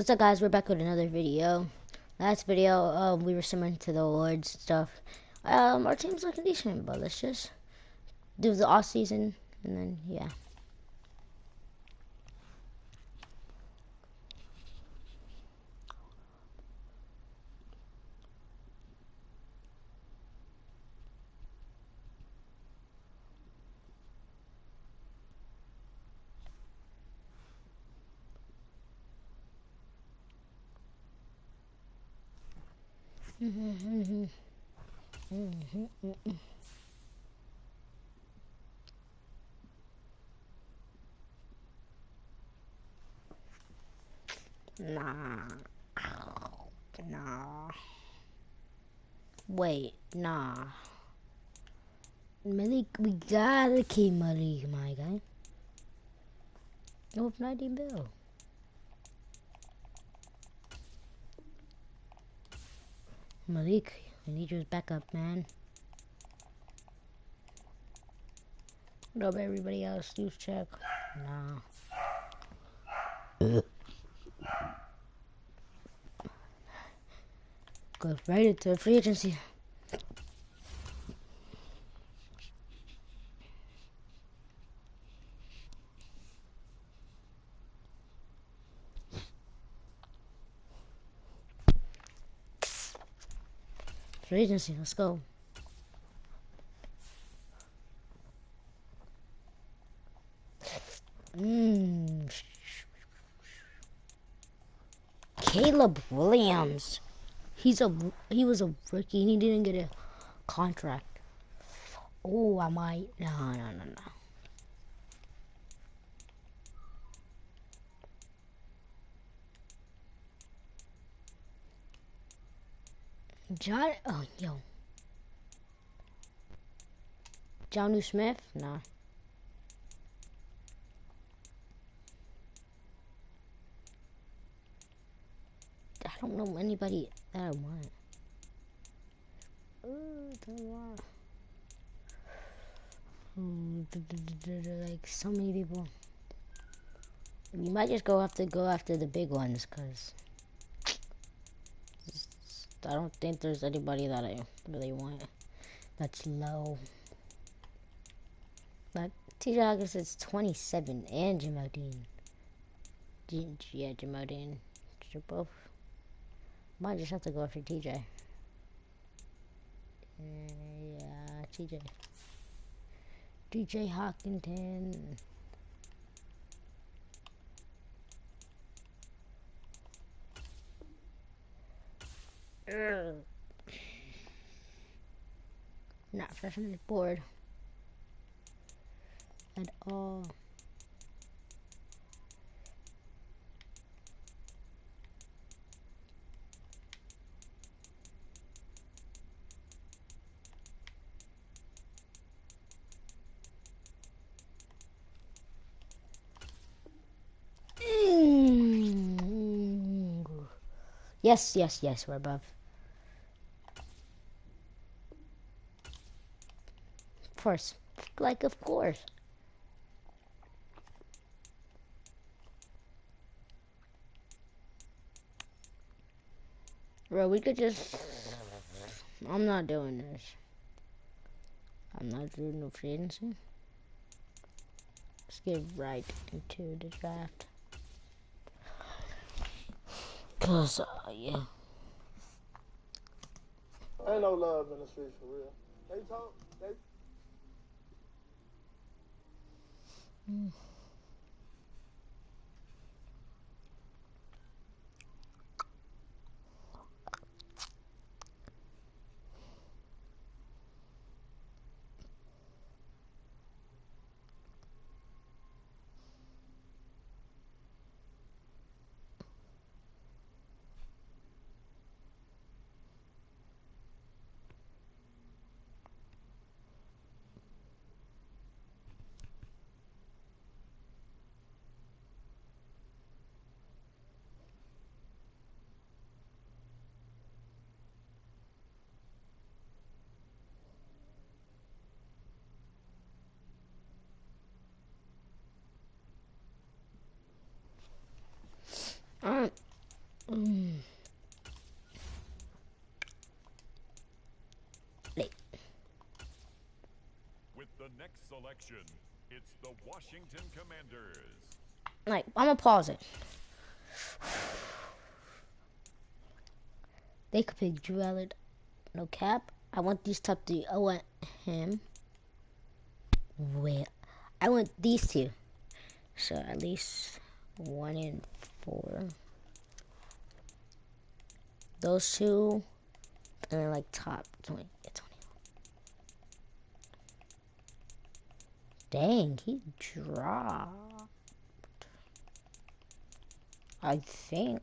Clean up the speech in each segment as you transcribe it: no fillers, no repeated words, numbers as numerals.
What's up, guys? We're back with another video. Last video, we were summoning to the awards stuff. Our team's looking decent, but let's just do the off season, and then yeah. Nah. Nah. Wait, nah. Malik, we gotta keep Malik, my guy. Oh, 90 bill. Malik, I need you as backup, man. What up, everybody else? Use check. Nah. Go right into free agency. Free agency, let's go. Caleb Williams. He was a rookie and he didn't get a contract. Oh, I might. No. John Smith? Nah. I don't know anybody that I want. Like so many people. You might just go after the big ones, cause I don't think there's anybody that I really want that's low. But TJ August is 27 and Jamodine. Yeah, Jamodine. They're both. Might just have to go after TJ. Yeah, TJ. DJ Hawkington. Not freshly bored at all. Yes, we're above. Of course. Like, of course. Bro, we could just... I'm not doing this. I'm not doing no free agency. Let's get right into the draft. Cause, yeah. Ain't no love in the streets for real. They talk, they... Mm. Wait. With the next selection, it's the Washington Commanders. Like, I'm gonna pause it. They could pick Drew Allard. No cap. I want these top three. I want him. Wait. I want these two. So at least 1 and 4. Those two. And then like top 20. Dang, he dropped. I think.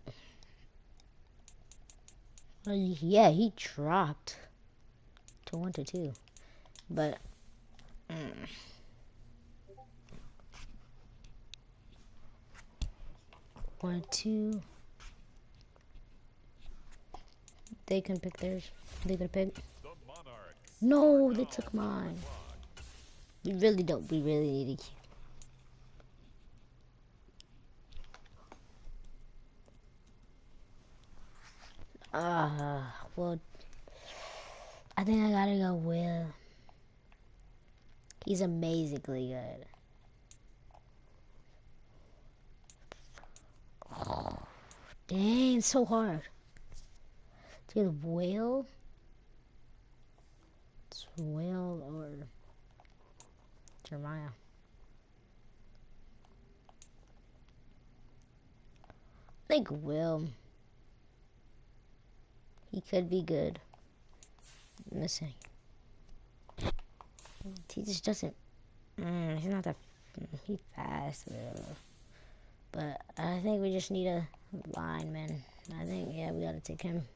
Yeah, he dropped to 1 to 2. But 1 2. They can pick theirs. They could pick. The Monarchs. No, they took mine. We really don't. We really need to keep. Well, I think I gotta go Will. He's amazingly good. Oh, dang, it's so hard. To get Will. It's Will or Jeremiah. I think Will. He could be good. Missing. He just doesn't. He's not that. He's fast, but I think we just need a lineman. I think we gotta take him.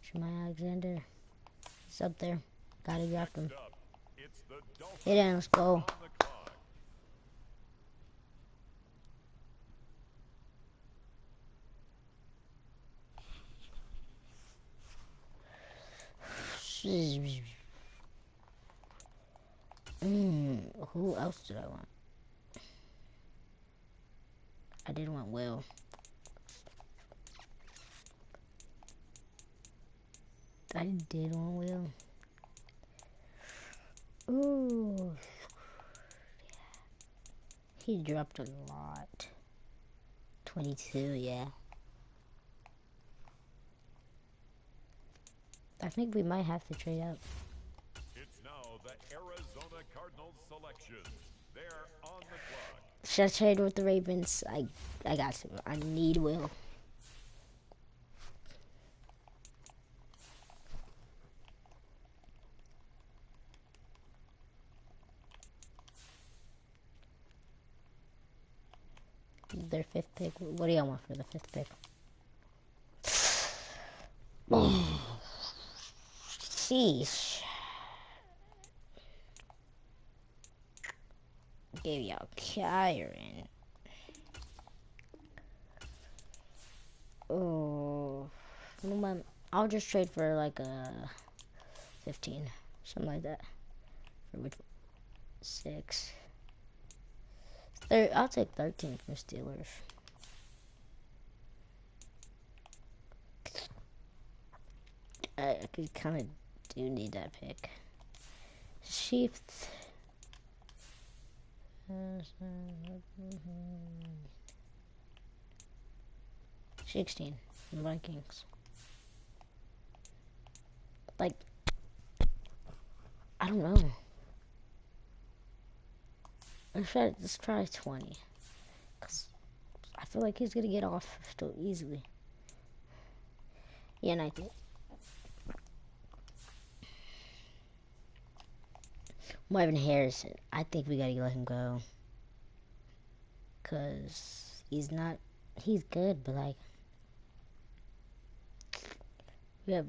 Shemai Alexander. He's up there. Gotta draft him. Hit him. Let's go. Who else did I want? I did want Will. I did want Will. Ooh. He dropped a lot. 22, yeah. I think we might have to trade up. It's now the Arizona Cardinals selection. They're on the clock. Should I trade with the Ravens? I got to. I need Will. Their 5th pick. What do y'all want for the 5th pick? Sheesh. Give y'all Kyron. Oh, I'll just trade for like a 15, something like that. For which 6? I'll take 13 from Steelers. I could kind of do need that pick. Chiefs. 16 Vikings. Like, I don't know. Let's try 20. Cause I feel like he's gonna get off still easily. Yeah, 19. Marvin Harrison. I think we gotta let him go. Cause he's good, but like, we have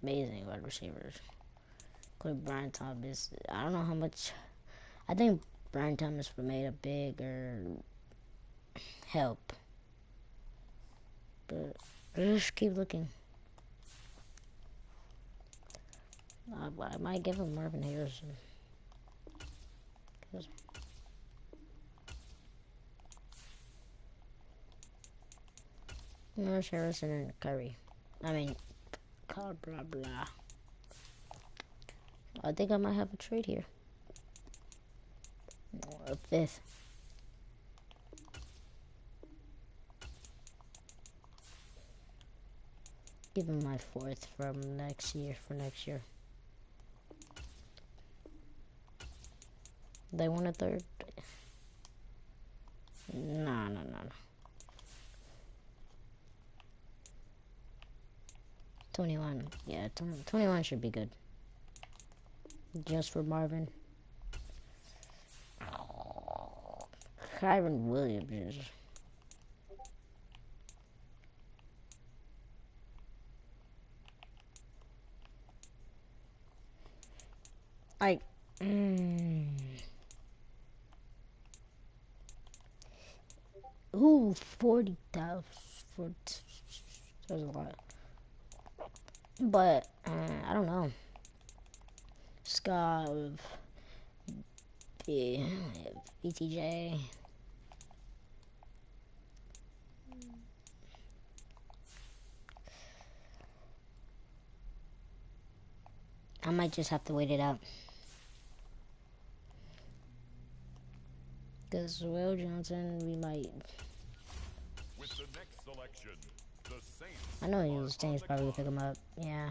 amazing wide receivers. Brian Thomas. I don't know how much. I think Brian Thomas made a bigger help. But just keep looking. I might give him Marvin Harrison. Norris Harrison and Curry. I mean, blah blah blah. I think I might have a trade here. A fifth. Give him my fourth from next year for next year. They want a third? No. 21. Yeah, 21 should be good. Just for Marvin. Kyron Williams is... Like... Ooh, 40,000. That's a lot. But, I don't know. Scav... BTJ... I might just have to wait it out. Because Will Johnson, we might... With the next selection, the Saints. I know he was Saints probably will pick him up. Yeah.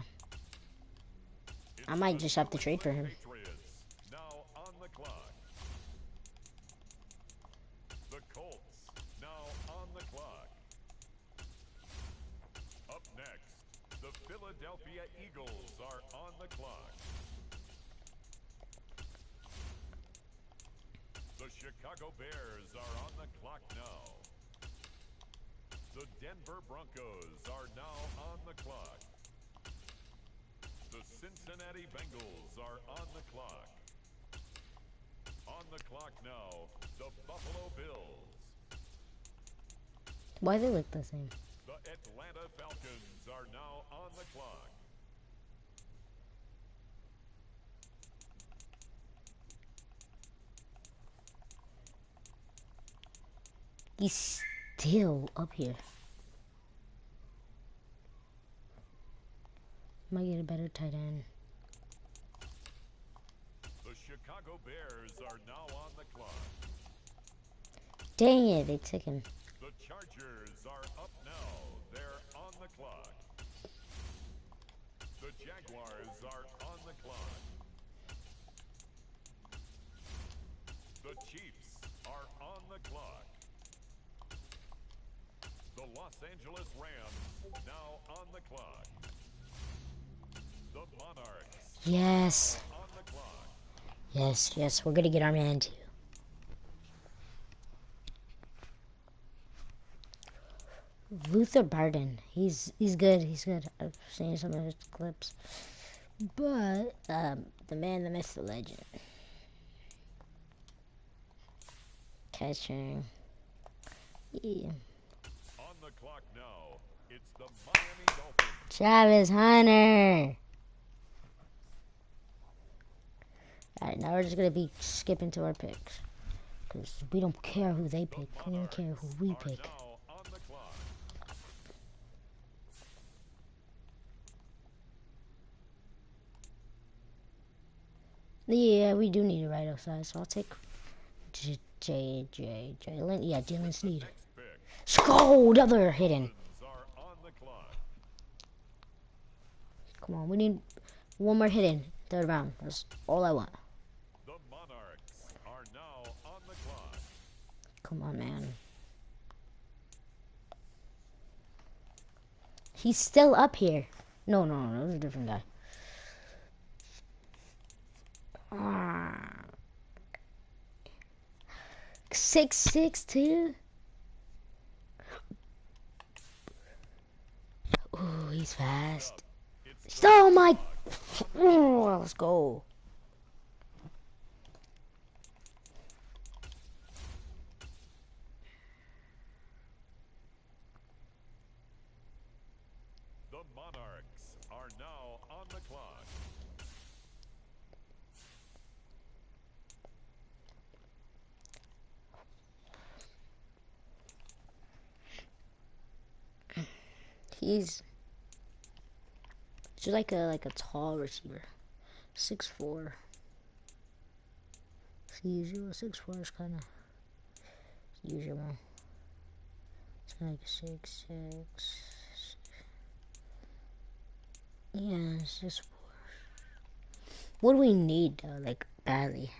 I might just have to trade for him. Patriots now on the clock. The Colts now on the clock. Up next, the Philadelphia Eagles are on the clock. The Chicago Bears are on the clock now. The Denver Broncos are now on the clock. The Cincinnati Bengals are on the clock. On the clock now, the Buffalo Bills. Why they look the same? The Atlanta Falcons are now on the clock. He's still up here. Might get a better tight end. The Chicago Bears are now on the clock. Dang it, they took him. The Chargers are up now. They're on the clock. The Jaguars are on the clock. The Chiefs are on the clock. The Los Angeles Rams now on the clock. The Monarchs Yes. on the clock. Yes, we're gonna get our man too. Luther Barden, he's good. I've seen some of his clips, but the man, the myth, the legend, catching. Yeah. On the clock now, it's the Miami Dolphins. Travis Hunter. Alright, now we're just gonna be skipping to our picks, because we don't care who they pick. We don't care who we pick. Now on the clock. Yeah, we do need a right outside, so I'll take Jalen. Yeah, Jalen Sneed. Next pick. Skull, other hidden. Are on the clock. Come on, we need one more hidden. Third round. That's all I want. The Monarchs are now on the clock. Come on, man. He's still up here. No, that was a different guy. Ah. 6'6" Ooh, he's fast. Oh my! Oh, let's go. The Monarchs are now on the clock. He's just like a tall receiver. 6'4". It's usual. 6'4" is kind of usual. It's like 6'6". Yeah, it's just. What do we need though? Like badly.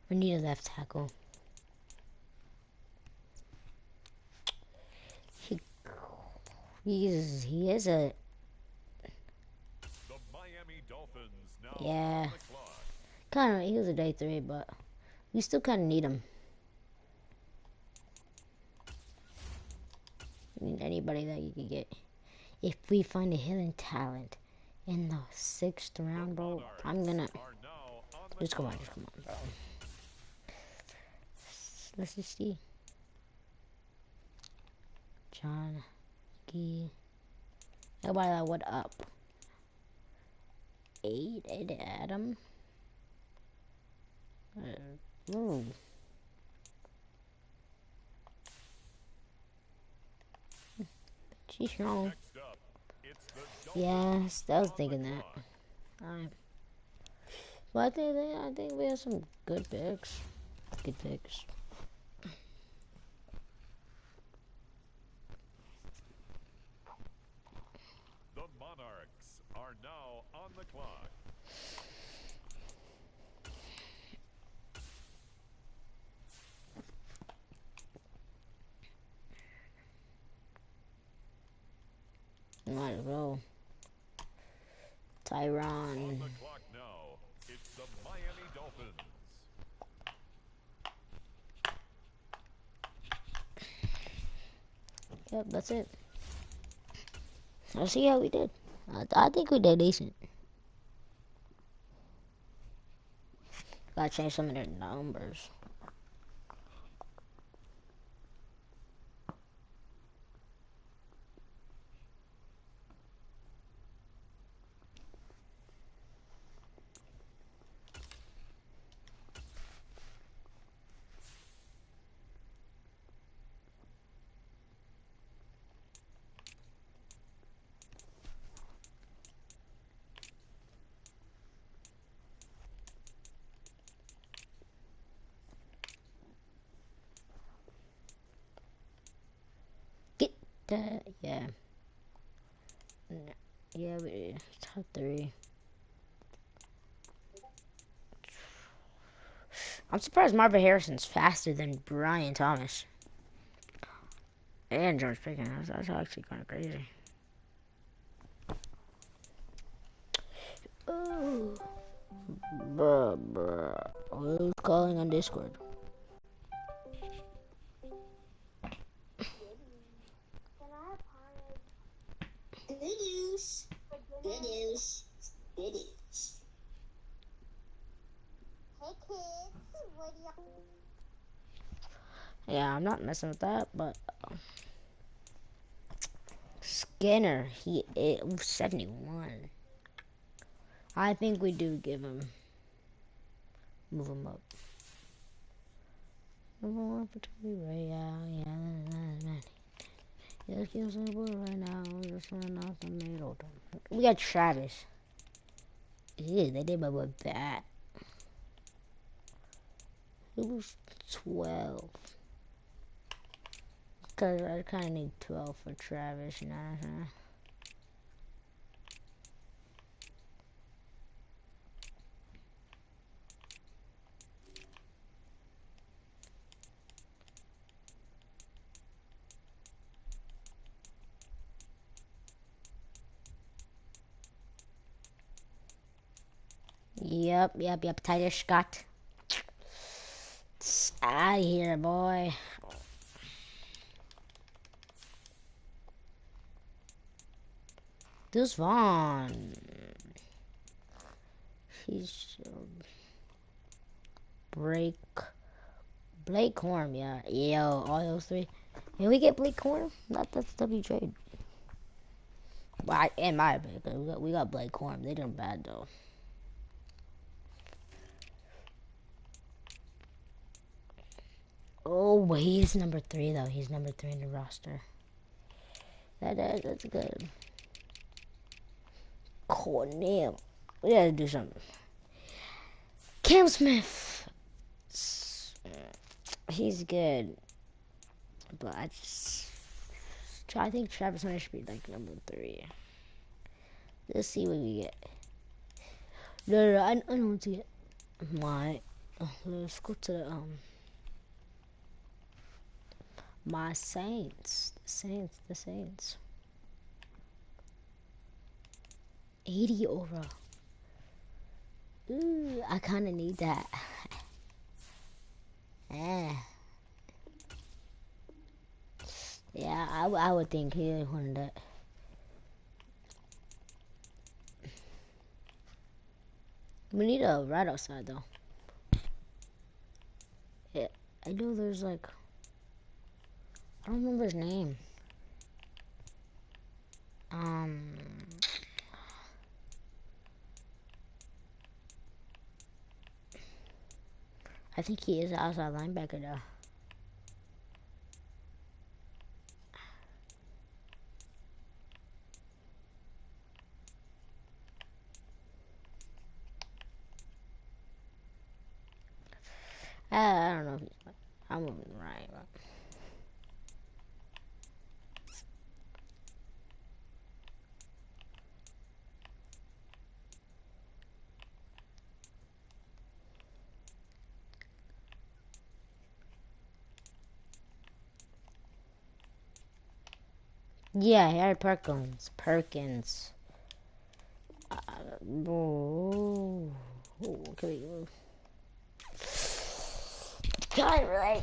We need a left tackle. He is a. The Miami Dolphins now Yeah. on the clock. Kind of, he was a day 3, but we still kind of need him. I mean, anybody that you could get. If we find a hidden talent in the 6th round, bro, I'm gonna. Are now on the Just come on, clock. bro. Let's just see. John, Gee. Nobody like what up? 8, Adam. Ooh. She's strong. Next up, it's the Yes, I was on the thinking that. clock. But I think we have some good picks. Good picks. The Monarchs are now on the clock. Might as well. On Tyron. the clock now, it's the Miami Dolphins. Yep, that's it. Let's see how we did. I think we did decent. Gotta change some of their numbers. Get that, yeah. Yeah, we top 3. I'm surprised Marvin Harrison's faster than Brian Thomas. And George Pickens. That's actually kind of crazy. Oh. Bruh. Who's calling on Discord? Good news. Good news. Good news. Hey kids, what do you? Yeah, I'm not messing with that, but Skinner, he is 71. I think we do give him, move him up. Number 1 for Toby Ray, yeah. Just give us a boy right now. Just run out the middle. We got Travis. Yeah, they did my boy bad. He was 12. Cause I kind of need 12 for Travis, you know what I'm saying? Yep, Tyler Scott. It's out of here, boy. Deuce Vaughn. He's Blake Horn, yeah. Yo, all those 3. Can we get Blake Horn? That's W trade. Well, in my opinion, we got Blake Horn. They done bad though. but he's number 3 though. He's number 3 in the roster. That's good. Cornell. We gotta do something. Cam Smith. He's good. But I think Travis Hunter should be like number 3. Let's see what we get. No, I know what to get. Let's go to the, my Saints. The Saints. 80 over. Ooh, I kind of need that. Yeah, I would think he wanted that. We need a right outside though. Yeah, I know there's like, I don't remember his name. I think he is an outside linebacker though. I don't know if he's right. I'm moving right. Yeah, Harry Perkins. Okay, we go. Got it right.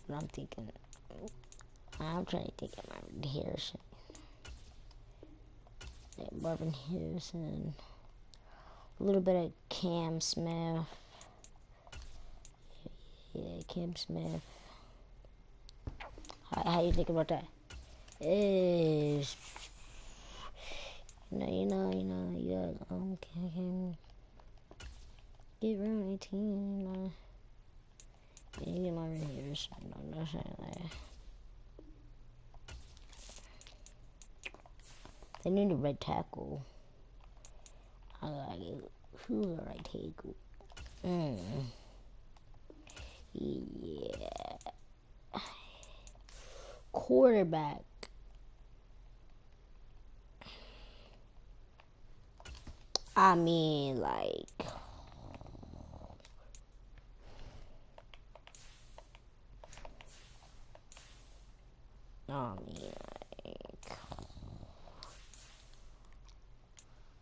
But I'm thinking. I'm trying to think of Marvin Harrison. Yeah, Marvin Harrison. A little bit of Cam Smith. Yeah, Cam Smith. How you think about that? Is yeah, okay. Get around 18, yeah, you get Marvin Harrison. I'm not saying that. They need a right tackle. I like it. Who's a right tackle? Yeah. Quarterback. I mean, like.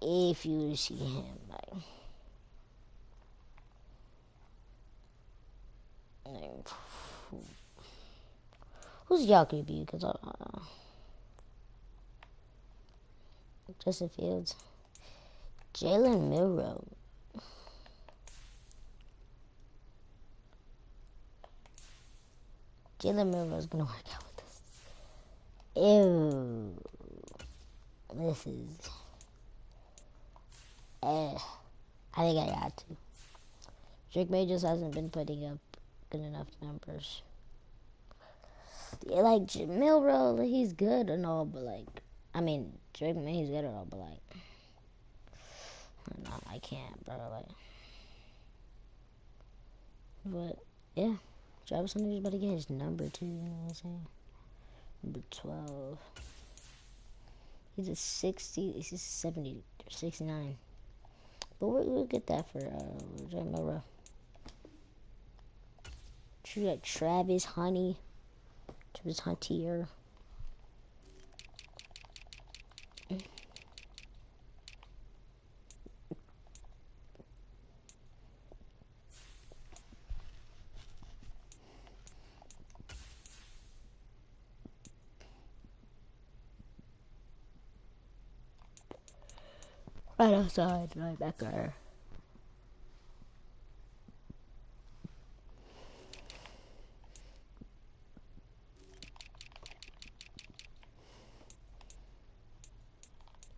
If you see him, like who's y'all could be? Because Justin Fields, Jalen Milroe. Jalen Milroe's gonna work out with this. Ew, this is. I think I got to. Drake May just hasn't been putting up good enough numbers. Yeah, like Milroe, he's good and all, but like, I mean, Drake May, he's good and all, but like, no, I can't, bro. Like, but yeah, Travis Hunter's about to get his number 2. You know what I'm saying? Number 12. He's a 60. He's a 70 or 69. But we'll get that for Drake Milroe. Travis Huntier. Right outside, right back there.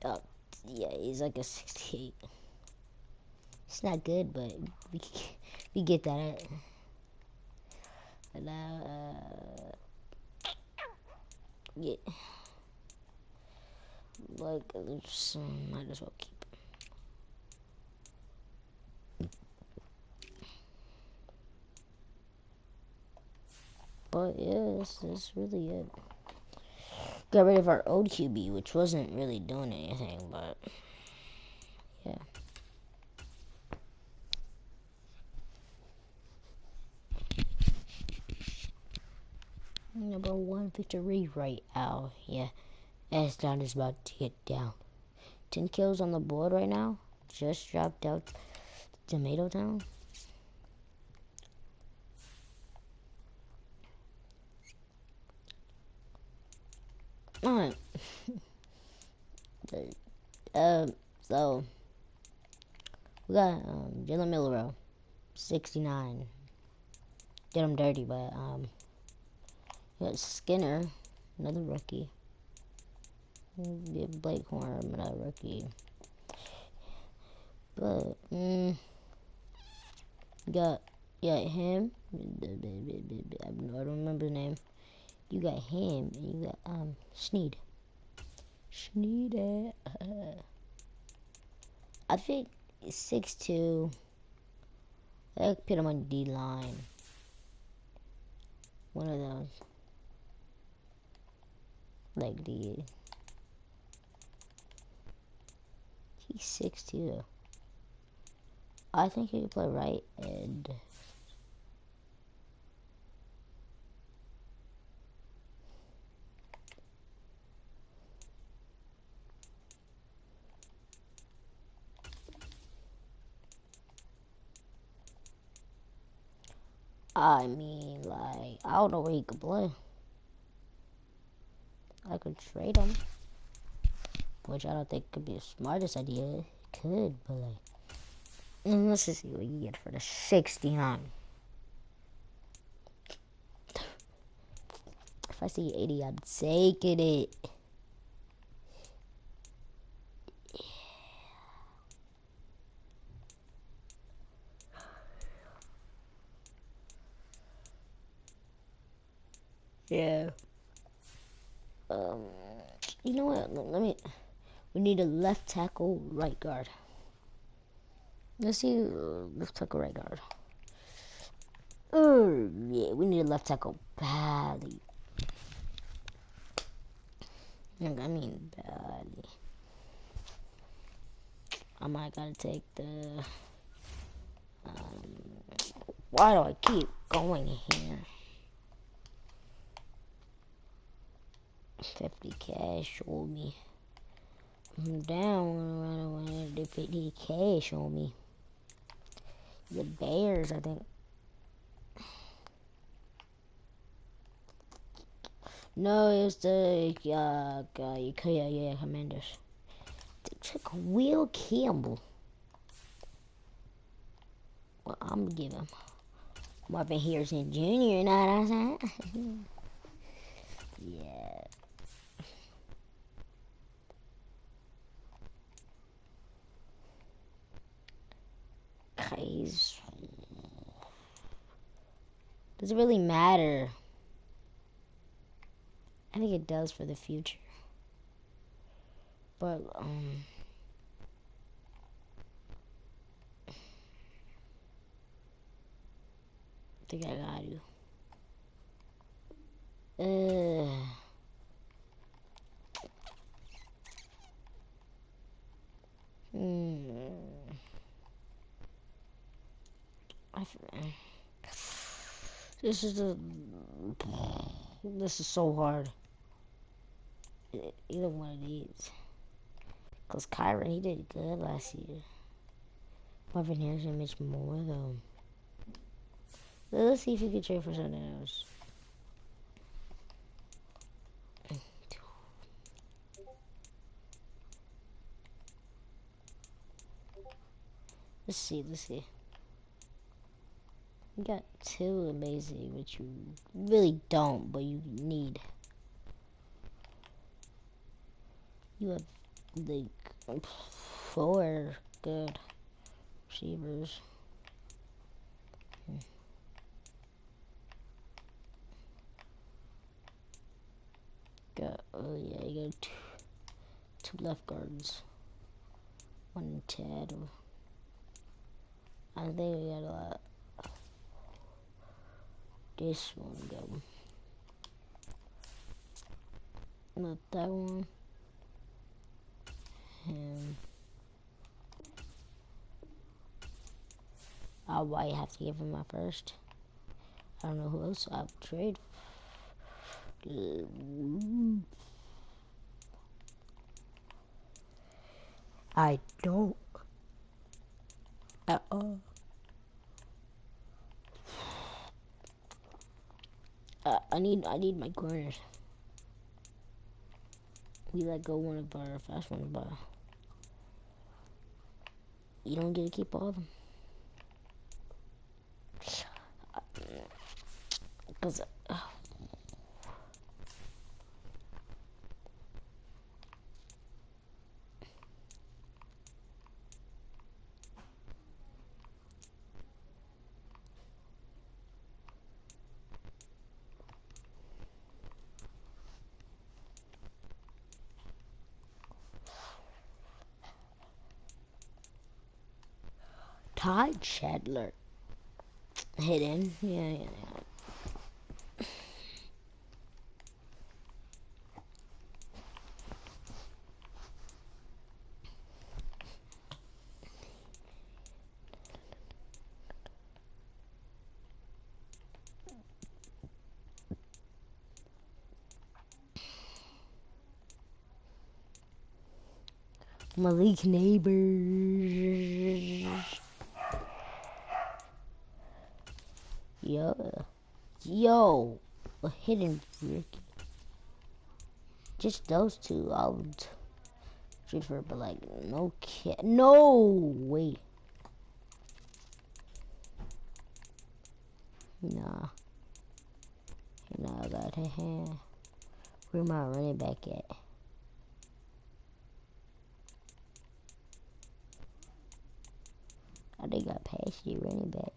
Oh, yeah, he's like a 68. It's not good, but we get that. And now, yeah, like, might as well keep. But yeah, it's really it. Got rid of our old QB, which wasn't really doing anything, but yeah. Number 1 victory right out. Yeah, Aston is about to get down. 10 kills on the board right now. Just dropped out Tomato Town. Alright. So we got Jalen Milrow, 69. Did him dirty, but we got Skinner, another rookie. Blake Horn, another rookie. But got him. I don't remember the name. You got him, and you got Sneed. Sneed. I think 6'2". I put him on D line. One of those. Like the. He's 6'2". I think he could play right end. I mean, like, I don't know where he could play. I could trade him, which I don't think could be the smartest idea. It could, but like, let's just see what you get for the 69. If I see 80, I'm taking it. Yeah. You know what? We need a left tackle, right guard. Let's see, left tackle, right guard. Yeah, we need a left tackle badly. I mean, badly. I might gotta take the. Why do I keep going here? 50 cash on me. I'm down when the 50 cash on me. The Bears, I think. No, it's the Commanders. They took Will Campbell. Well, I'm gonna give him Marvin Harrison Jr. Not outside. Yeah. Guys, does it really matter? I think it does for the future. But I think I got to. This is so hard. Either one of these. Cause Kyron, he did good last year. Marvin Harrison makes more though. Let's see if we can trade for something else. Let's see. You got 2 amazing, which you really don't, but you need. You have like 4 good. Receivers. Got, oh yeah, you got two left guards. One Tad. I think we got a lot. This one go. Not that one. And I might have to give him my first. I don't know who else I'll trade. I don't at all. I need my corners. We let go one of our fast ones, but you don't get to keep all of them. Cause Ty Chandler hidden, yeah. Malik Neighbors. Yo, a hidden brick. Just those two, I would trade for, but like, no way. Nah, I got a hand. Where my running back at? I think I passed you running back.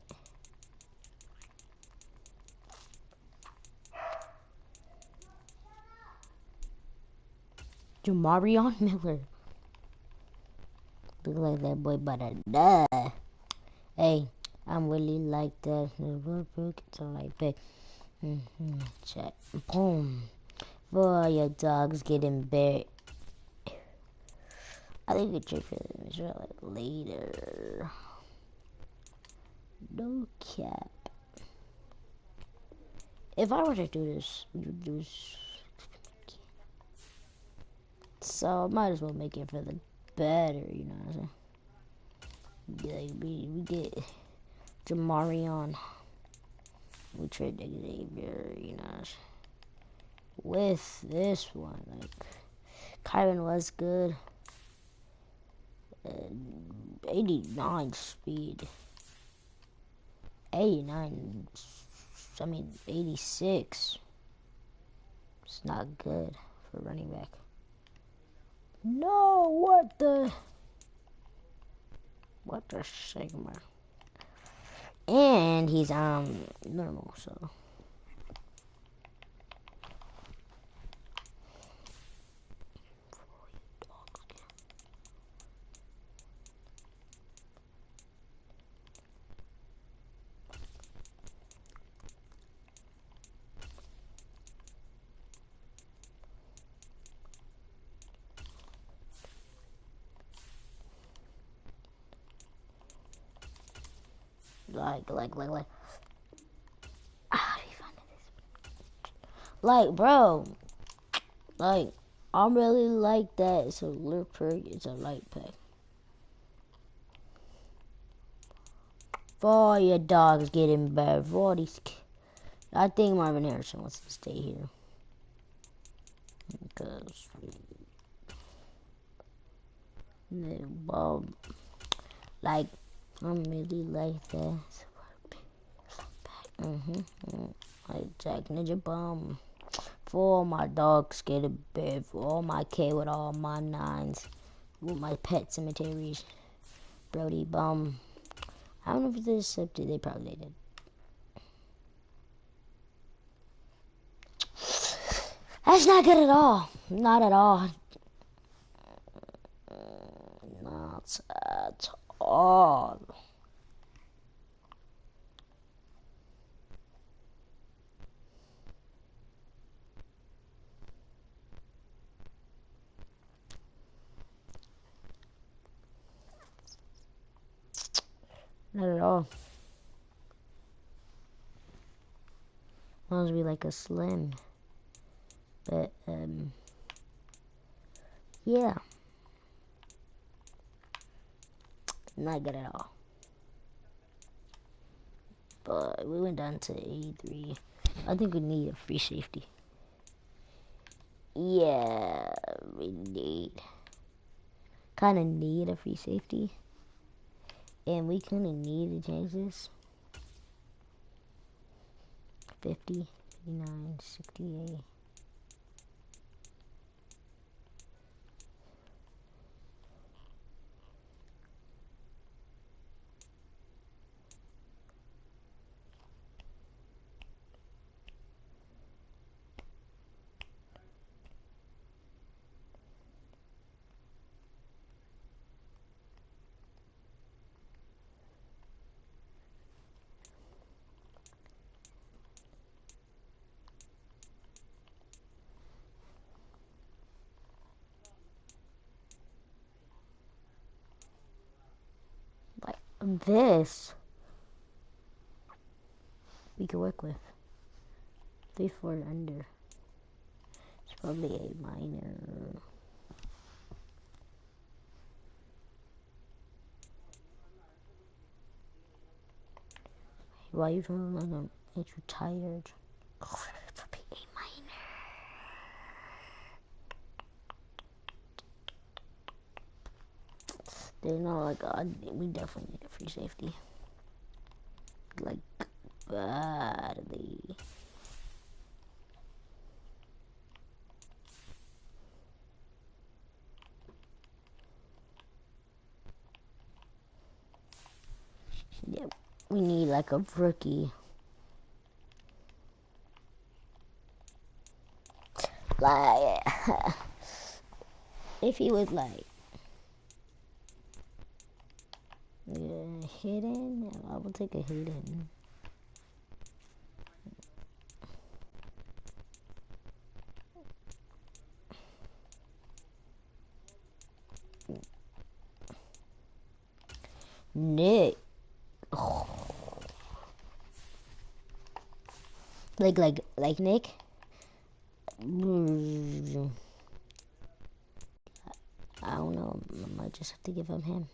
Jamarion Miller. Look like that boy about to die. Hey, I'm really like that. It's like that. Chat. Boom. Boy, your dog's getting buried. I think we trade for them like later. No cap. If I were to do this, we would do this. So I might as well make it for the better, you know what I'm saying? Like we get Jamarion. We trade Xavier, you know. With this one, like Kyron was good. 89 speed. 89. I mean 86. It's not good for running back. No, what the Sigma? And he's normal, so like how do you find this? Like, bro, like I'm really like that. It's a lip perk. It's a light pack. For your dogs getting bad. For all these, I think Marvin Harrison wants to stay here because like I'm really like that. Like Jack Ninja Bomb. For all my dogs get a bed. For all my K with all my nines. With my pet cemeteries. Brody Bum. I don't know if they accepted. They probably did. That's not good at all. Not at all. Not at all. Not at all. Reminds me like a slim. But, yeah. Not good at all. But we went down to 83. I think we need a free safety. Yeah, we need. Kind of need a free safety. And we kind of need to change this. 50, 59, 68. Like this. We could work with. 3-4 under. It's probably a minor. Why are you trying to like ain't you tired? It's probably a minor. They know like we definitely need a free safety. Like badly. Yeah, we need like a rookie. Like if he was like hidden, I would take a hidden. Nick. Like Nick. I don't know. I might just have to give him.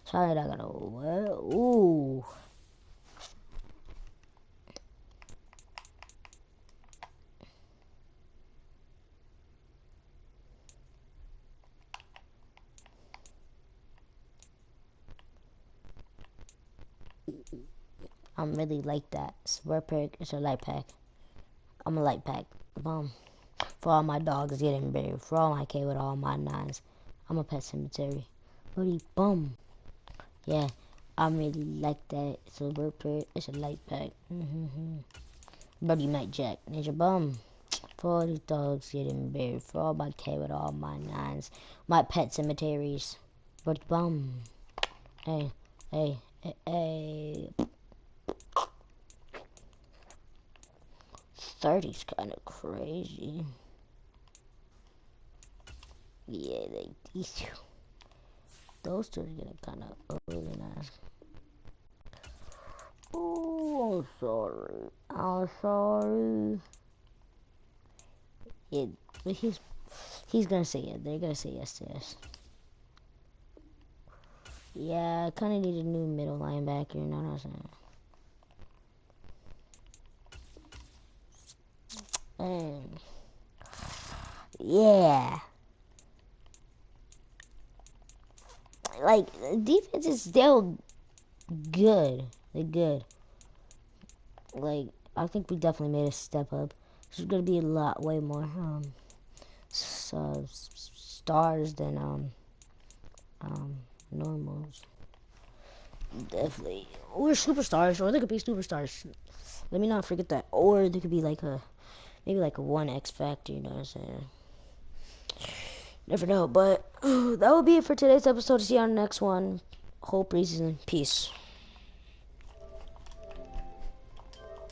Sorry, I gotta. What? Ooh. I'm really like that. Swear pack. It's a light pack. I'm a light pack. Boom. For all my dogs getting buried. For all my K with all my nines. I'm a pet cemetery. Buddy, boom. Yeah, I really like that. It's a word pack. It's a light pack. Buddy Night Jack. Ninja bum. For all these dogs getting buried. For all my K with all my nines. My pet cemeteries. Buddy bum. Hey, hey, hey, hey. 30's kind of crazy. Yeah, these two. Those two are getting kind of really nice. Oh, I'm sorry. I'm sorry. Yeah, but he's gonna say it. They're gonna say yes to this. Yeah, I kind of need a new middle linebacker. You know what I'm saying? Yeah. Like, defense is still good. They're good. Like, I think we definitely made a step up. There's gonna be a lot, way more stars than normals. Definitely. Or superstars, or they could be superstars. Let me not forget that. Or they could be like maybe like a one X Factor, you know what I'm saying? Never know, but that will be it for today's episode. See you on the next one. Whole preseason. Peace.